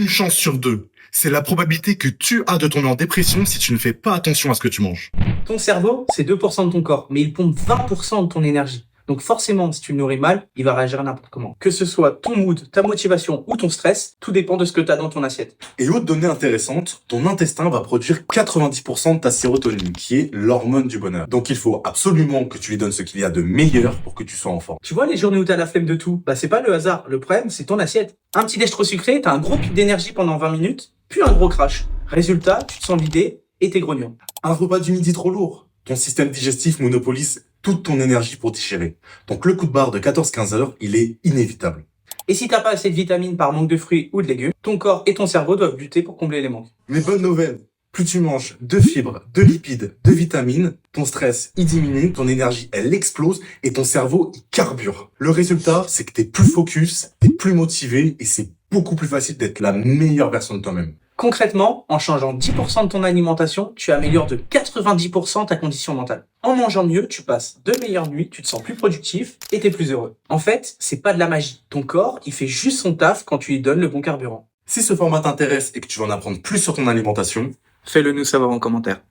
une chance sur deux. C'est la probabilité que tu as de tomber en dépression si tu ne fais pas attention à ce que tu manges. Ton cerveau, c'est 2% de ton corps, mais il pompe 20% de ton énergie. Donc forcément, si tu le nourris mal, il va réagir n'importe comment. Que ce soit ton mood, ta motivation ou ton stress, tout dépend de ce que tu as dans ton assiette. Et autre donnée intéressante, ton intestin va produire 90% de ta sérotonine, qui est l'hormone du bonheur. Donc il faut absolument que tu lui donnes ce qu'il y a de meilleur pour que tu sois en forme. Tu vois les journées où t'as la flemme de tout, bah c'est pas le hasard, le problème c'est ton assiette. Un petit déj trop sucré, t'as un gros pic d'énergie pendant 20 minutes, puis un gros crash. Résultat, tu te sens vidé et t'es grognon. Un repas du midi trop lourd. Ton système digestif monopolise toute ton énergie pour digérer. Donc le coup de barre de 14-15 heures, il est inévitable. Et si t'as pas assez de vitamines par manque de fruits ou de légumes, ton corps et ton cerveau doivent lutter pour combler les manques. Mais bonne nouvelle, plus tu manges de fibres, de lipides, de vitamines, ton stress il diminue, ton énergie elle explose et ton cerveau il carbure. Le résultat, c'est que t'es plus focus, t'es plus motivé et c'est beaucoup plus facile d'être la meilleure version de toi-même. Concrètement, en changeant 10% de ton alimentation, tu améliores de 90% ta condition mentale. En mangeant mieux, tu passes de meilleures nuits, tu te sens plus productif et t'es plus heureux. En fait, c'est pas de la magie. Ton corps, il fait juste son taf quand tu lui donnes le bon carburant. Si ce format t'intéresse et que tu veux en apprendre plus sur ton alimentation, Fais-le nous savoir en commentaire.